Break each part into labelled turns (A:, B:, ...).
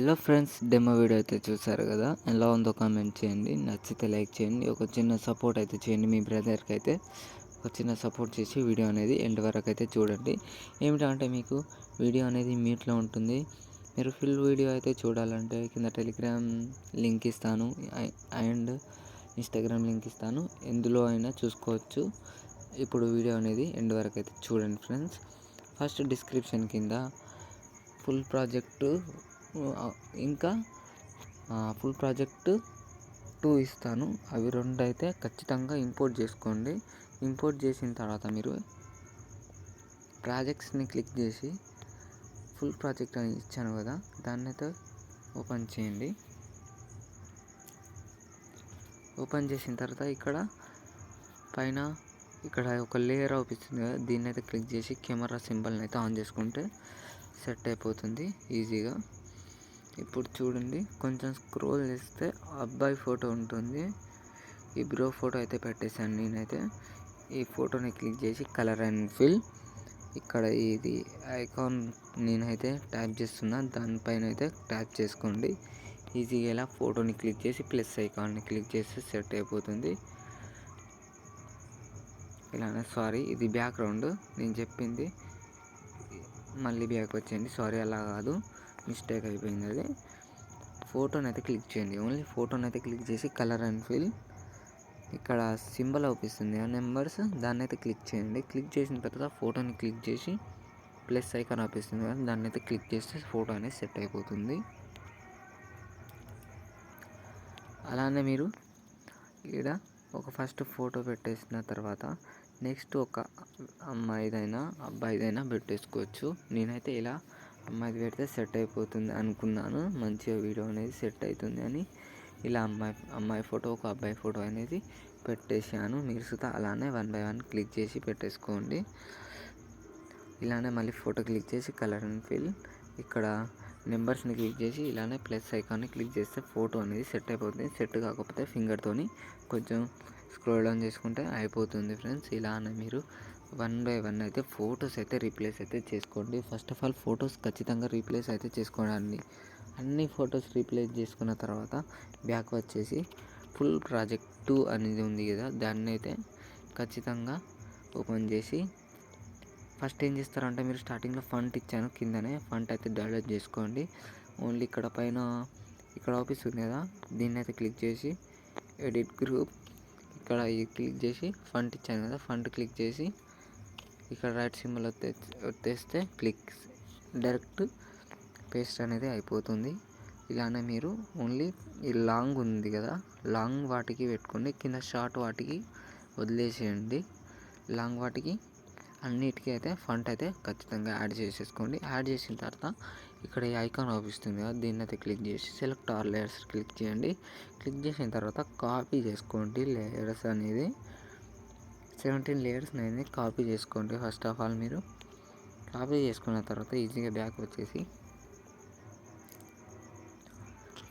A: Hello friends, demo video అయితే చూసారు కదా. ఎలా ఉందో కామెంట్ చేయండి, నచ్చితే లైక్ చేయండి, ఒక చిన్న సపోర్ట్ అయితే చేయండి. మీ బ్రదర్కి అయితే ఒక చిన్న సపోర్ట్ చేసి వీడియో అనేది ఎండ్ వరకు అయితే చూడండి. ఏమిటంటే మీకు వీడియో అనేది మ్యూట్లో ఉంటుంది. మీరు ఫుల్ వీడియో అయితే చూడాలంటే కింద టెలిగ్రామ్ లింక్ ఇస్తాను అండ్ ఇన్స్టాగ్రామ్ లింక్ ఇస్తాను, ఎందులో అయినా చూసుకోవచ్చు. ఇప్పుడు వీడియో అనేది ఎండ్ వరకు అయితే చూడండి ఫ్రెండ్స్. ఫస్ట్ డిస్క్రిప్షన్ కింద ఫుల్ ప్రాజెక్టు ఇంకా ఫుల్ ప్రాజెక్ట్ 2 ఇస్తాను. అవి రెండు అయితే ఖచ్చితంగా ఇంపోర్ట్ చేసుకోండి. ఇంపోర్ట్ చేసిన తర్వాత మీరు ప్రాజెక్ట్స్ని క్లిక్ చేసి ఫుల్ ప్రాజెక్ట్ అని ఇచ్చాను కదా, దాన్ని అయితే ఓపెన్ చేయండి. ఓపెన్ చేసిన తర్వాత ఇక్కడ పైన ఇక్కడ ఒక లేయర్ అవుపిస్తుంది కదా, దీన్ని అయితే క్లిక్ చేసి కెమెరా సింబల్ని అయితే ఆన్ చేసుకుంటే సెట్ అయిపోతుంది ఈజీగా. ఇప్పుడు చూడండి, కొంచెం స్క్రోల్ చేస్తే అబ్బాయి ఫోటో ఉంటుంది. ఈ బ్రో ఫోటో అయితే పెట్టేశాను నేనైతే. ఈ ఫోటోని క్లిక్ చేసి కలర్ అండ్ ఫిల్, ఇక్కడ ఇది ఐకాన్ నేనైతే ట్యాప్ చేస్తున్నా, దానిపైన అయితే ట్యాప్ చేసుకోండి. ఈజీగా ఇలా ఫోటోని క్లిక్ చేసి ప్లస్ ఐకాన్ని క్లిక్ చేస్తే సెట్ అయిపోతుంది. ఇలానే సారీ, ఇది బ్యాక్గ్రౌండ్ నేను చెప్పింది, మళ్ళీ బ్యాక్ వచ్చేయండి. సారీ, అలా కాదు, మిస్టేక్ అయిపోయింది. అది ఫోటోని అయితే క్లిక్ చేయండి. ఓన్లీ ఫోటోని అయితే క్లిక్ చేసి కలర్ అండ్ ఫిల్, ఇక్కడ సింబల్ అవుపిస్తుంది ఆ నెంబర్స్, దాన్ని అయితే క్లిక్ చేయండి. క్లిక్ చేసిన తర్వాత ఫోటోని క్లిక్ చేసి ప్లస్ ఐకాన్ అవుపిస్తుంది కదా, దాన్ని అయితే క్లిక్ చేస్తే ఫోటో అనేది సెట్ అయిపోతుంది. అలానే మీరు ఇక్కడ ఒక ఫస్ట్ ఫోటో పెట్టేసిన తర్వాత నెక్స్ట్ ఒక అమ్మాయిదైనా అబ్బాయిదైనా పెట్టేసుకోవచ్చు. నేనైతే ఇలా అమ్మాయిది పెడితే సెట్ అయిపోతుంది అనుకున్నాను, మంచిగా వీడియో అనేది సెట్ అవుతుంది అని ఇలా అమ్మాయి ఫోటో ఒక అబ్బాయి ఫోటో అనేది పెట్టేశాను. మీరు సుతా అలానే 1 బై 1 క్లిక్ చేసి పెట్టేసుకోండి. ఇలానే మళ్ళీ ఫోటో క్లిక్ చేసి కలర్ అండ్ ఫిల్, ఇక్కడ నెంబర్స్ని క్లిక్ చేసి ఇలానే ప్లస్ ఐకాన్ని క్లిక్ చేస్తే ఫోటో అనేది సెట్ అయిపోతుంది. సెట్ కాకపోతే ఫింగర్తోని కొంచెం స్క్రోల్ డౌన్ చేసుకుంటే అయిపోతుంది ఫ్రెండ్స్. ఇలానే మీరు 1 బై 1 అయితే ఫొటోస్ అయితే రీప్లేస్ అయితే చేసుకోండి. ఫస్ట్ ఆఫ్ ఆల్ ఫొటోస్ ఖచ్చితంగా రీప్లేస్ అయితే చేసుకోండి. అన్ని ఫొటోస్ రీప్లేస్ చేసుకున్న తర్వాత బ్యాక్ వచ్చేసి ఫుల్ ప్రాజెక్ట్ 2 అనేది ఉంది కదా, దాన్ని అయితే ఖచ్చితంగా ఓపెన్ చేసి ఫస్ట్ ఏం చేస్తారంటే మీరు స్టార్టింగ్లో ఫంట్ ఇచ్చాను కిందనే, ఫంట్ అయితే డౌన్లోడ్ చేసుకోండి. ఓన్లీ ఇక్కడ పైన ఇక్కడ ఆఫీస్ ఉంది కదా, దీన్ని అయితే క్లిక్ చేసి ఎడిట్ గ్రూప్, ఇక్కడ క్లిక్ చేసి ఫంట్ ఇచ్చాను కదా, ఫంట్ క్లిక్ చేసి ఇక్కడ రైట్ సింబల్ వచ్చేస్తే క్లిక్ డైరెక్ట్ పేస్ట్ అనేది అయిపోతుంది. ఇలానే మీరు ఓన్లీ ఈ లాంగ్ ఉంది కదా, లాంగ్ వాటికి పెట్టుకోండి, కింద షార్ట్ వాటికి వదిలేసేయండి. లాంగ్ వాటికి అన్నిటికీ అయితే ఫంట్ అయితే ఖచ్చితంగా యాడ్ చేసేసుకోండి. యాడ్ చేసిన తర్వాత ఇక్కడ ఈ ఐకాన్ అవుపిస్తుంది కదా, దీన్ని అయితే క్లిక్ చేసి సెలెక్ట్ ఆల్ లేయర్స్ క్లిక్ చేయండి. క్లిక్ చేసిన తర్వాత కాపీ చేసుకోండి లేయర్స్ అనేది, 17 లేయర్స్ అనేది కాపీ చేసుకోండి. ఫస్ట్ ఆఫ్ ఆల్ మీరు కాపీ చేసుకున్న తర్వాత ఈజీగా బ్యాక్ వచ్చేసి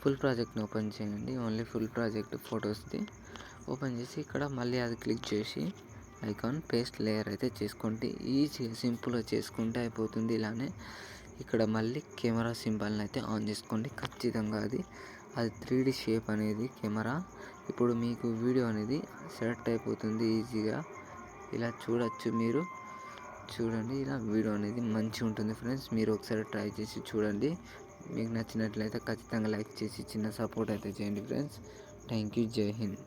A: ఫుల్ ప్రాజెక్ట్ని ఓపెన్ చేయండి. ఓన్లీ ఫుల్ ప్రాజెక్ట్ ఫొటోస్ది ఓపెన్ చేసి ఇక్కడ మళ్ళీ అది క్లిక్ చేసి ఐకాన్ పేస్ట్ లేయర్ అయితే చేసుకోండి. ఈజీగా సింపుల్గా చేసుకుంటే అయిపోతుంది. ఇలానే ఇక్కడ మళ్ళీ కెమెరా సింబల్ని అయితే ఆన్ చేసుకోండి ఖచ్చితంగా. అది 3D షేప్ అనేది కెమెరా. ఇప్పుడు మీకు వీడియో అనేది సెలెక్ట్ అయిపోతుంది ఈజీగా. ఇలా చూడొచ్చు మీరు, చూడండి ఇలా వీడియో అనేది మంచిగా ఉంటుంది ఫ్రెండ్స్. మీరు ఒకసారి ట్రై చేసి చూడండి. మీకు నచ్చినట్లయితే ఖచ్చితంగా లైక్ చేసి చిన్న సపోర్ట్ అయితే చేయండి ఫ్రెండ్స్. థ్యాంక్ యూ, జై హింద్.